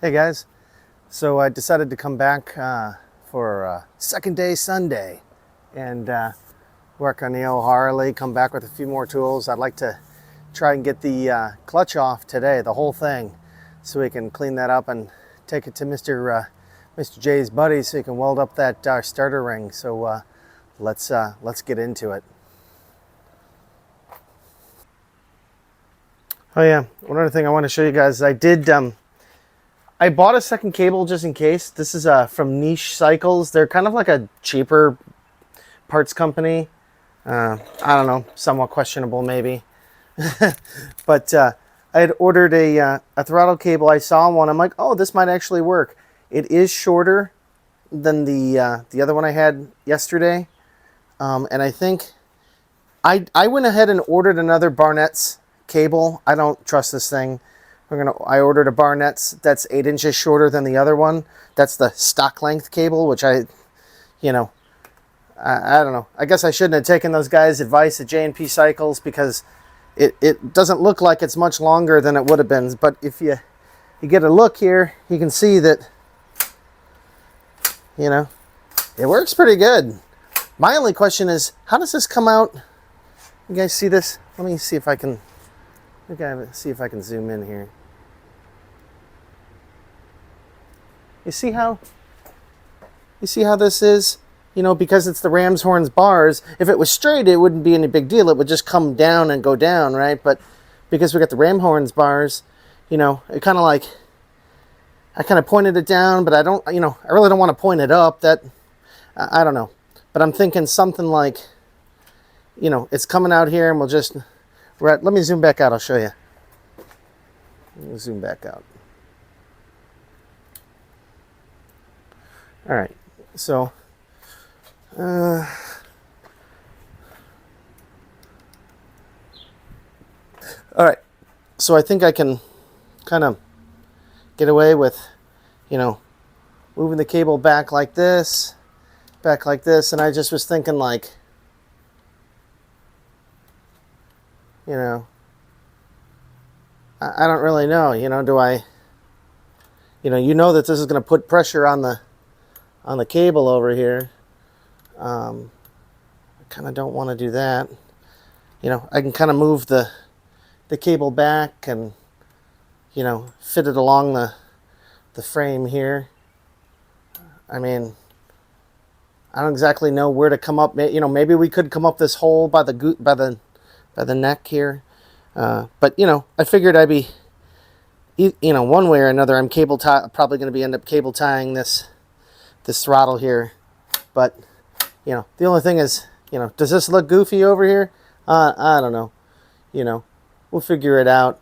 Hey guys, so I decided to come back for second day Sunday and work on the old Harley, come back with a few more tools. I'd like to try and get the clutch off today, the whole thing, so we can clean that up and take it to Mr. J's buddy so he can weld up that starter ring. So let's get into it. Oh yeah, one other thing I want to show you guys, I bought a second cable just in case. This is from Niche Cycles. They're kind of like a cheaper parts company. I don't know, somewhat questionable maybe. But I had ordered a throttle cable. I saw one. I'm like, oh, this might actually work. It is shorter than the other one I had yesterday. And I think I went ahead and ordered another Barnett's cable. I don't trust this thing. I ordered a Barnett's that's 8 inches shorter than the other one. That's the stock length cable, which I don't know. I guess I shouldn't have taken those guys' advice at J&P Cycles because it doesn't look like it's much longer than it would have been. But if you get a look here, you can see that, it works pretty good. My only question is, how does this come out? You guys see this? Let me see if I can. See if I can zoom in here. You see how this is? Because it's the ram's horns bars. If it was straight, it wouldn't be any big deal. It would just come down and go down, right? But because we got the ram horns bars, it kind of like, I kind of pointed it down, but I don't, I really don't want to point it up. I don't know. But I'm thinking something like, it's coming out here and we'll just, let me zoom back out. I'll show you. Let me zoom back out. All right, so all right, so I think I can kind of get away with, moving the cable back like this, and I just was thinking like, I don't really know, do I, that this is going to put pressure on the cable over here. I kind of don't want to do that. I can kind of move the cable back and, fit it along the frame here. I mean, I don't exactly know where to come up. Maybe we could come up this hole by the neck here. But, I figured I'd be, one way or another, I'm probably going to end up cable tying this throttle here. But, the only thing is, does this look goofy over here? I don't know. We'll figure it out.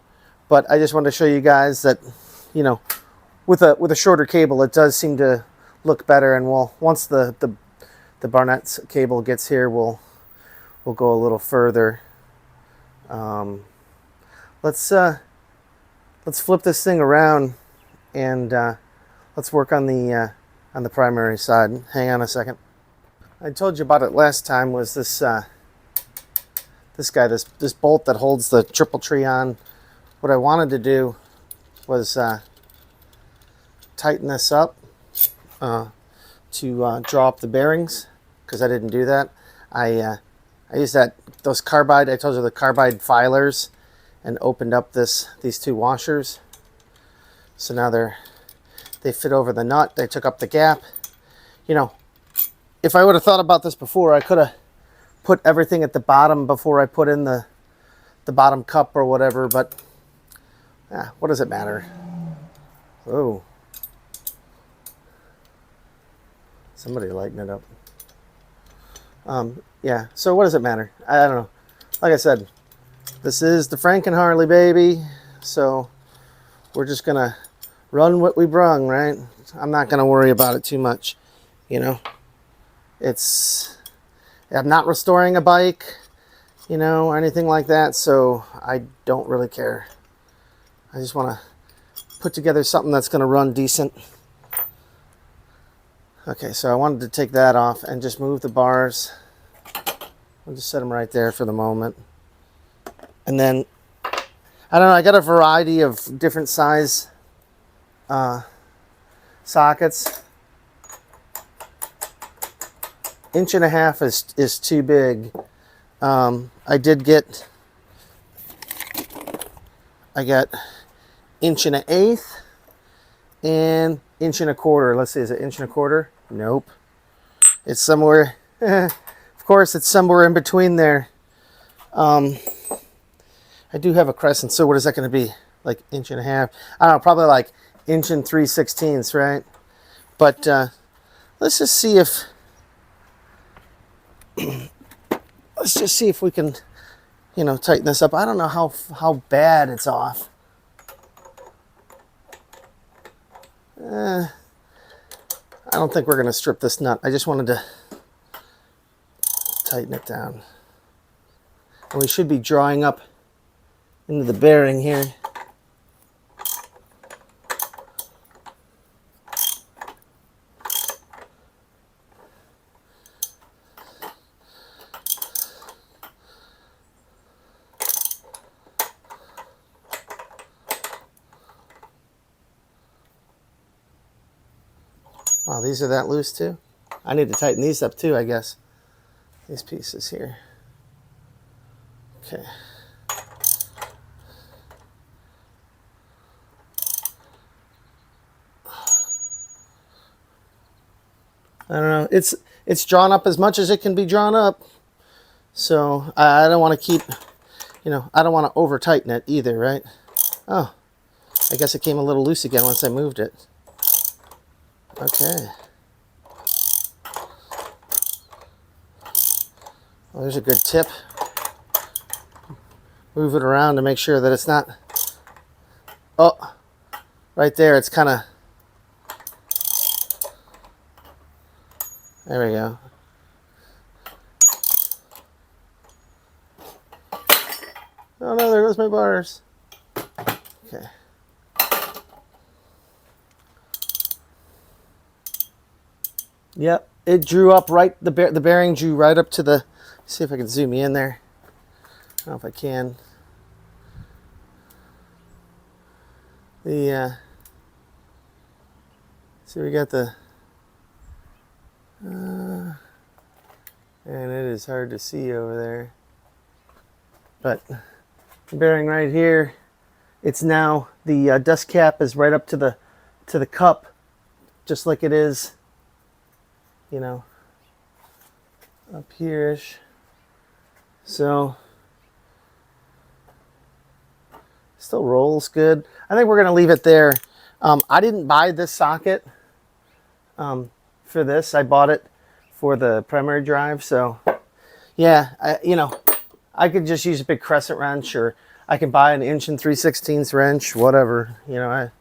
But I just wanted to show you guys that, with a shorter cable, it does seem to look better. And once the Barnett's cable gets here, we'll go a little further. Let's flip this thing around and let's work on the primary side. Hang on a second. I told you about it last time. Was this bolt that holds the triple tree on? What I wanted to do was tighten this up to draw up the bearings, because I didn't do that. I used those carbide. I told you, the carbide filers, and opened up these two washers. So now they fit over the nut. They took up the gap. If I would have thought about this before, I could have put everything at the bottom before I put in the bottom cup or whatever. But what does it matter? Oh, somebody lighten it up. Yeah, so what does it matter? I don't know. Like I said, this is the FrankenHarley, baby. So we're just going to run what we brung, right? I'm not going to worry about it too much. I'm not restoring a bike, or anything like that. So I don't really care. I just want to put together something that's going to run decent. Okay, so I wanted to take that off and just move the bars. I'll just set them right there for the moment. And then, I don't know, I got a variety of different size sockets. 1.5 inches is too big. I got 1.125 and 1.25 inches. Let's see, is it 1.25 inches? Nope. It's somewhere, of course, it's somewhere in between there. I do have a crescent, so what is that going to be? Like 1.5 inches? I don't know, probably like 1 3/16 inches, right? But let's just see if we can, you know, tighten this up. I don't know how bad it's off. I don't think we're going to strip this nut. I just wanted to tighten it down. And we should be drawing up into the bearing here. Wow, these are that loose too? I need to tighten these up too, I guess. These pieces here. Okay. I don't know. It's drawn up as much as it can be drawn up. So I don't want to keep, you know, I don't want to over tighten it either, right? Oh, I guess it came a little loose again once I moved it. Okay. Well, there's a good tip. Move it around to make sure that it's not, oh, right there, it's kind of, there we go. Oh no, there goes my bars. Okay. Yep, it drew up right, the bearing drew right up to the, see if I can zoom you in there. I don't know if I can. See, we got the, and it is hard to see over there. But the bearing right here, it's now, the dust cap is right up to the cup, just like it is, you know, up here-ish. So still rolls good. I think we're going to leave it there. I didn't buy this socket for this. I bought it for the primary drive. So yeah, you know, I could just use a big crescent wrench, or I can buy an 1 3/16 wrench, whatever. You know,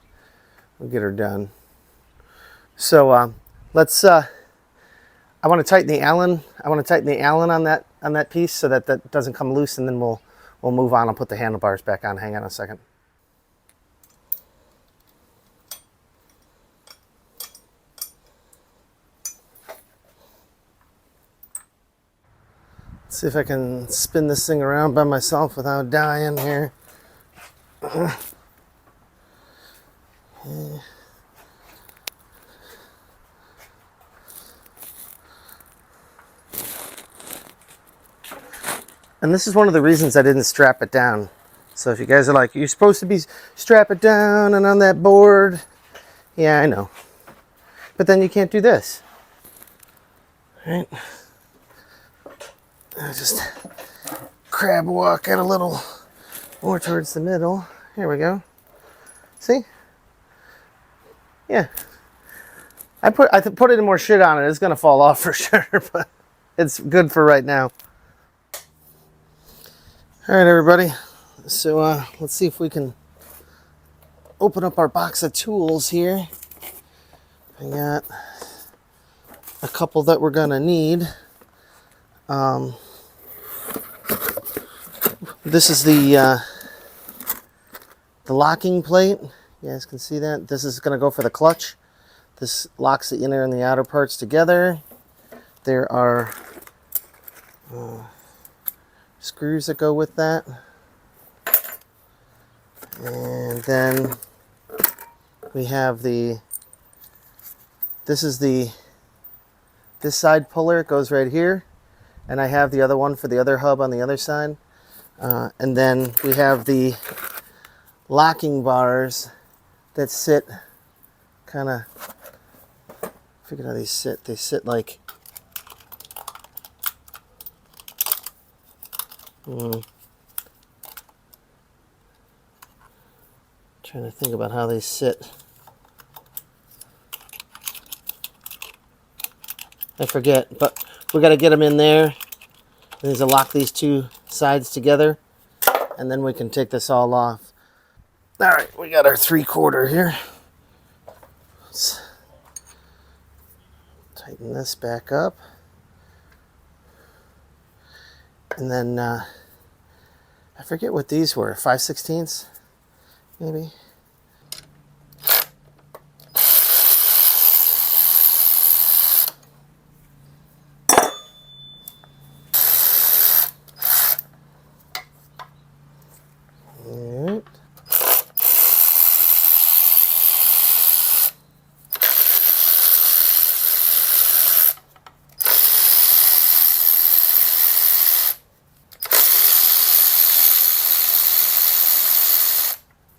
we'll get her done. So let's. I want to tighten the Allen. I want to tighten the Allen on that piece so that that doesn't come loose, and then we'll move on. I'll put the handlebars back on. Hang on a second. Let's see if I can spin this thing around by myself without dying here. Yeah. And this is one of the reasons I didn't strap it down. So if you guys are like, you're supposed to be strap it down and on that board. Yeah, I know. But then you can't do this. Right? I just crab walk it a little more towards the middle. Here we go. See? Yeah. I put it in more shit on it. It's gonna fall off for sure, but it's good for right now. All right, everybody. So let's see if we can open up our box of tools here. I got a couple that we're gonna need. This is the locking plate. You guys can see that. This is gonna go for the clutch. This locks the inner and the outer parts together. There are screws that go with that. And then we have this side puller, it goes right here. And I have the other one for the other hub on the other side. And then we have the locking bars that sit kind of, I forget how they sit. They sit like, trying to think about how they sit. I forget, but we got to get them in there. We need to lock these two sides together, and then we can take this all off. All right, we got our 3/4 here. Let's tighten this back up. And then, I forget what these were, 5/16, maybe?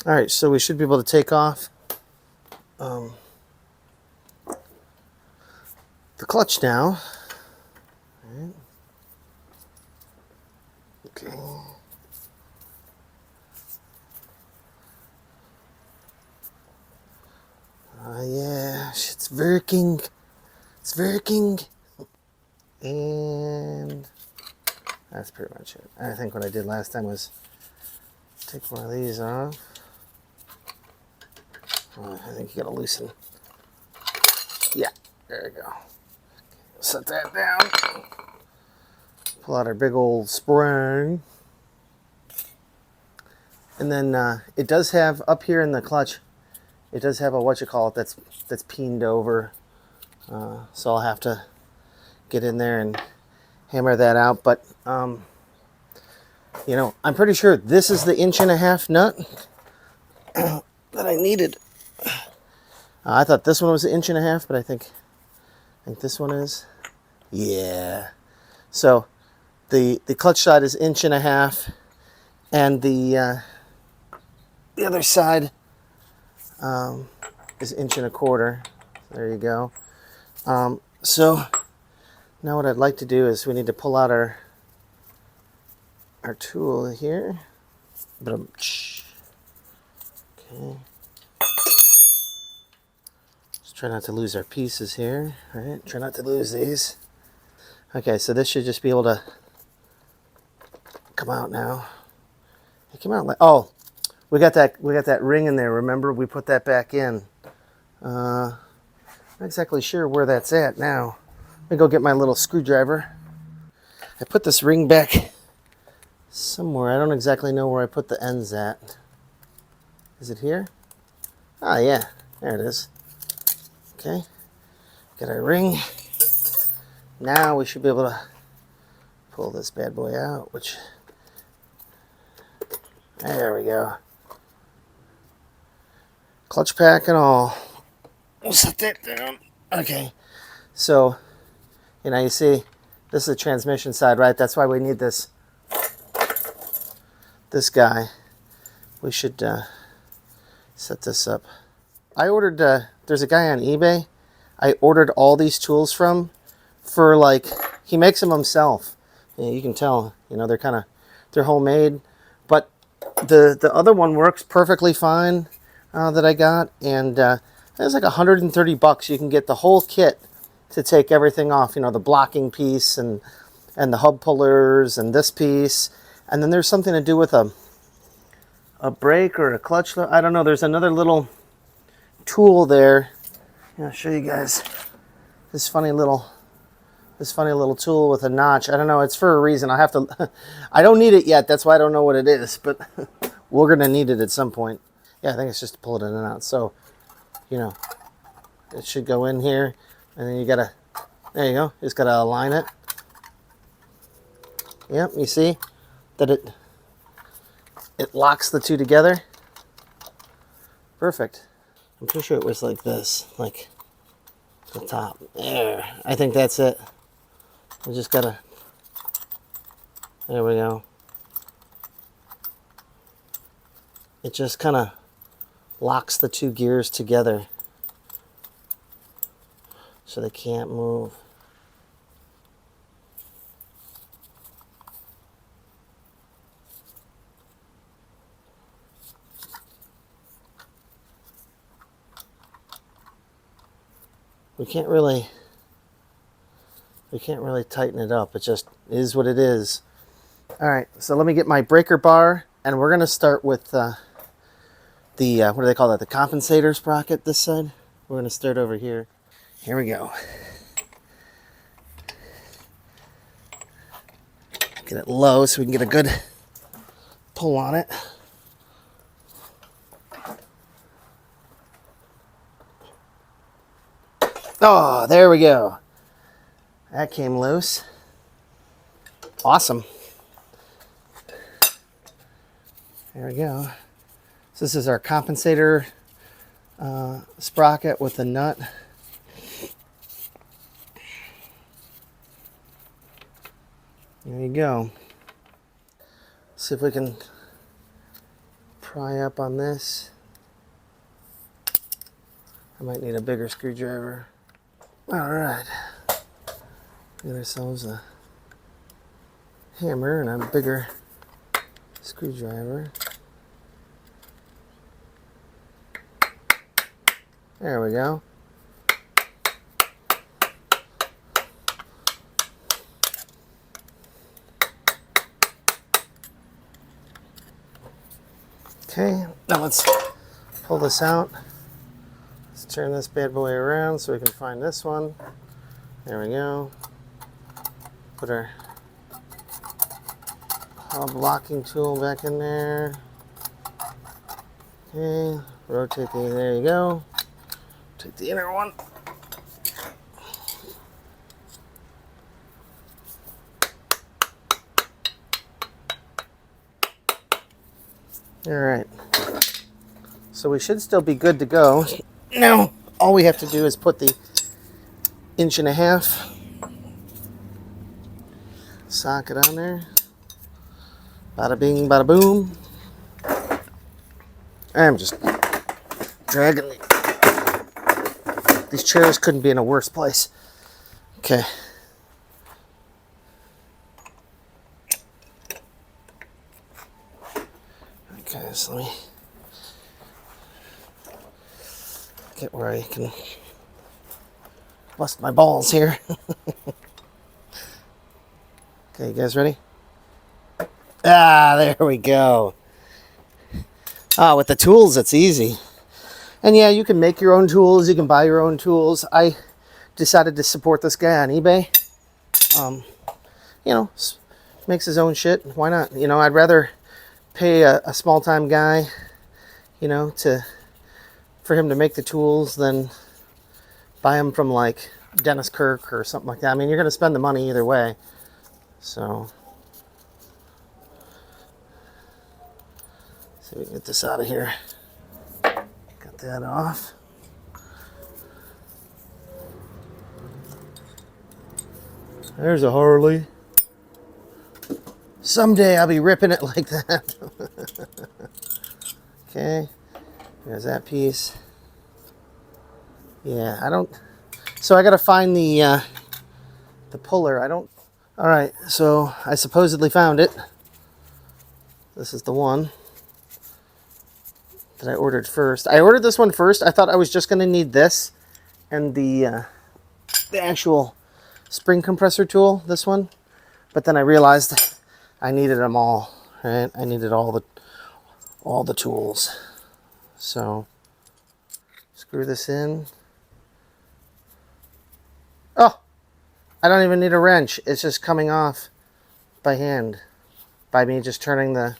All right, so we should be able to take off the clutch now. All right. Okay. Yeah, it's working. It's working. And that's pretty much it. I think what I did last time was take one of these off. I think you gotta loosen. Yeah, there we go. Set that down. Pull out our big old spring. And then it does have up here in the clutch, it does have a that's peened over. So I'll have to get in there and hammer that out. But you know, I'm pretty sure this is the 1.5-inch nut that I needed. I thought this one was 1.5 inches, but I think this one is. Yeah. So the clutch side is 1.5 inches, and the other side is 1.25 inches. There you go. So now what I'd like to do is we need to pull out our tool here. Okay. Try not to lose our pieces here. All right, try not to lose these. Okay, so this should just be able to come out now. It came out like, oh, we got that ring in there. Remember, we put that back in. Not exactly sure where that's at now. Let me go get my little screwdriver. I put this ring back somewhere. I don't exactly know where I put the ends at. Is it here? Ah, yeah, there it is. Okay, got our ring. Now we should be able to pull this bad boy out, which, there we go. Clutch pack and all. We'll set that down. Okay, so, you know, you see, this is the transmission side, right? That's why we need this guy. We should set this up. I ordered, there's a guy on eBay I ordered all these tools from for, like, he makes them himself. Yeah, you can tell, you know, they're homemade. But the other one works perfectly fine that I got. And it was like $130. You can get the whole kit to take everything off. You know, the blocking piece and the hub pullers and this piece. And then there's something to do with a brake or a clutch. I don't know. There's another little tool there. I'll show you guys this funny little tool with a notch. I don't know. It's for a reason. I have to. I don't need it yet. That's why I don't know what it is. But we're gonna need it at some point. Yeah, I think it's just to pull it in and out. So, you know, it should go in here, and then you gotta. There you go. You just gotta align it. Yep. You see that it locks the two together. Perfect. I'm pretty sure it was like this, like the top. There. I think that's it. We just gotta, there we go. It just kind of locks the two gears together so they can't move. We can't really tighten it up. It just is what it is. All right, so let me get my breaker bar, and we're gonna start with the what do they call that? The compensator sprocket this side. We're gonna start over here. Here we go. Get it low so we can get a good pull on it. Oh, there we go. That came loose. Awesome. There we go. So this is our compensator sprocket with the nut. There you go. See if we can pry up on this. I might need a bigger screwdriver. All right. Get ourselves a hammer and a bigger screwdriver. There we go. Okay, now let's pull this out. Let's turn this bad boy around so we can find this one. There we go. Put our hub locking tool back in there. Okay, rotate the, there you go. Take the inner one. All right. So we should still be good to go. Now, all we have to do is put the 1.5 socket on there. Bada bing, bada boom. I'm just dragging these chairs couldn't be in a worse place. Okay. Okay, so let me get where I can bust my balls here. Okay, you guys ready? Ah, there we go. Ah, with the tools, it's easy. And yeah, you can make your own tools. You can buy your own tools. I decided to support this guy on eBay. You know, makes his own shit. Why not? You know, I'd rather pay a small-time guy, you know, for him to make the tools than buy them from like Dennis Kirk or something like that. I mean, you're going to spend the money either way. So, see if we can get this out of here. Got that off. There's a Harley. Someday I'll be ripping it like that. Okay, there's that piece. Yeah, I don't. So I gotta find the puller. I don't. All right, so I supposedly found it. This is the one that I ordered first. I ordered this one first. I thought I was just gonna need this and the actual spring compressor tool. This one, but then I realized I needed them all. Right, I needed all the tools. So screw this in. Oh, I don't even need a wrench. It's just coming off by hand, by me just turning the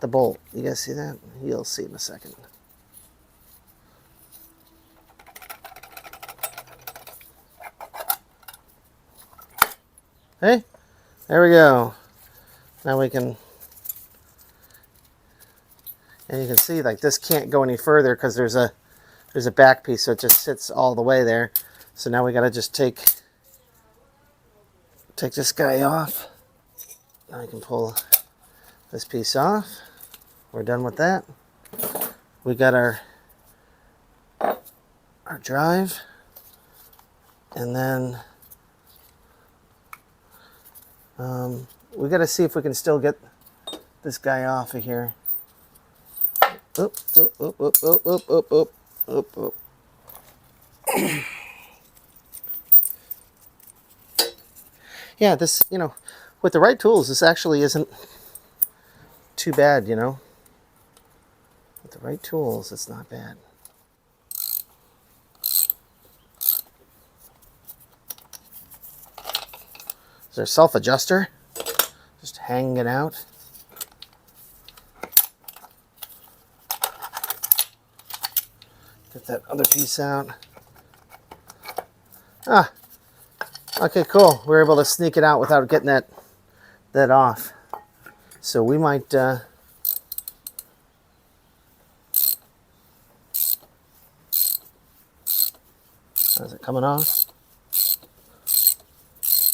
bolt. You guys see that? You'll see in a second. Hey, there we go. Now we can, and you can see like this can't go any further because there's a there's a back piece, so it just sits all the way there. So now we got to just take this guy off. Now I can pull this piece off. We're done with that. We got our drive, and then we got to see if we can still get this guy off of here. Oop, oop, oop, oop, oop, oop, oop, oop, oop, oop. Yeah, this, you know, with the right tools, this actually isn't too bad, you know. With the right tools, it's not bad. Is there a self-adjuster? Just hanging out. Get that other piece out. Ah, okay, cool. We were able to sneak it out without getting that off. So we might is it coming off?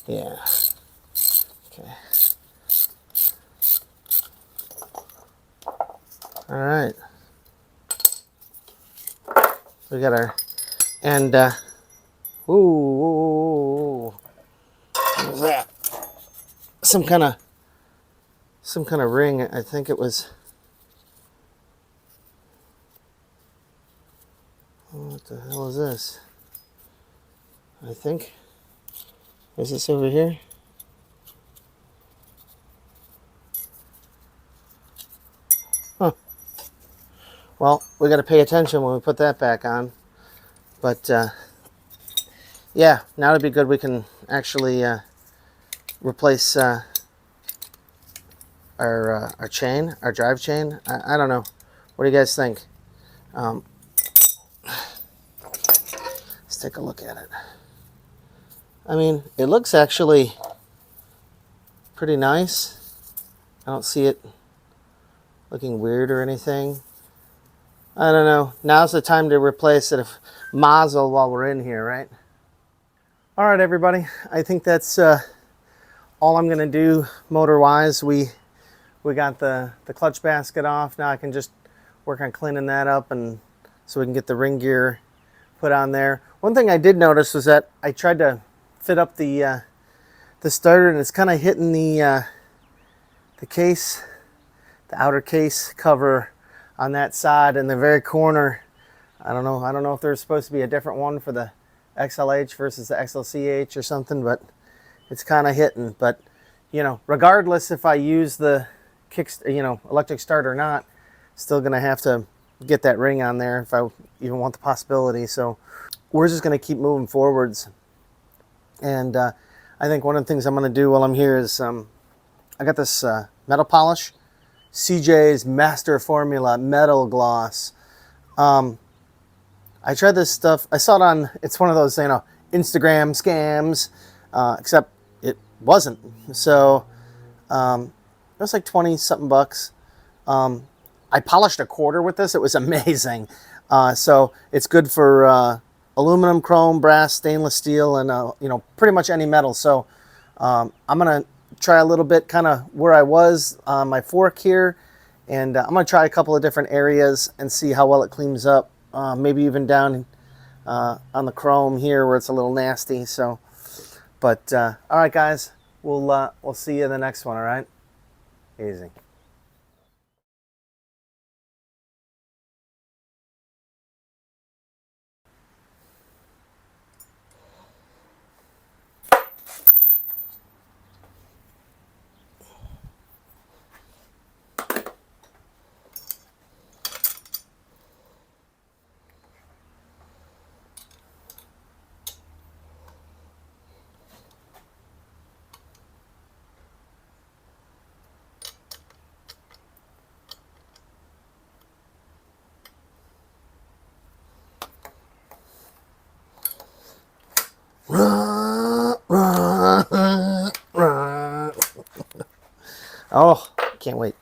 Yeah. Okay. All right. We got our, and ooh, what was that? Some kind of ring. I think it was. What the hell is this? I think. Is this over here? Huh. Well, we got to pay attention when we put that back on. But yeah, now it'd be good. We can actually replace our chain, our drive chain. I don't know. What do you guys think? Let's take a look at it. I mean, it looks actually pretty nice. I don't see it looking weird or anything. I don't know. Now's the time to replace it. Mazel while we're in here, right? All right, everybody. I think that's all I'm going to do motor-wise. We got the clutch basket off. Now I can just work on cleaning that up, and so we can get the ring gear put on there. One thing I did notice was that I tried to fit up the starter, and it's kind of hitting the case, the outer case cover on that side in the very corner. I don't know if there's supposed to be a different one for the XLH versus the XLCH or something, but it's kind of hitting. But you know, regardless if I use the electric start or not, still gonna have to get that ring on there if I even want the possibility. So we're just gonna keep moving forwards. And I think one of the things I'm going to do while I'm here is I got this metal polish, CJ's Master Formula Metal Gloss. I tried this stuff. I saw it on, it's one of those, you know, Instagram scams, except it wasn't. So it was like 20 something bucks. I polished a quarter with this. It was amazing. So it's good for aluminum, chrome, brass, stainless steel, and you know, pretty much any metal. So I'm gonna try a little bit kind of where I was on my fork here, and I'm gonna try a couple of different areas and see how well it cleans up. Maybe even down on the chrome here where it's a little nasty. So, but all right, guys, we'll see you in the next one. All right, easy. Oh, can't wait.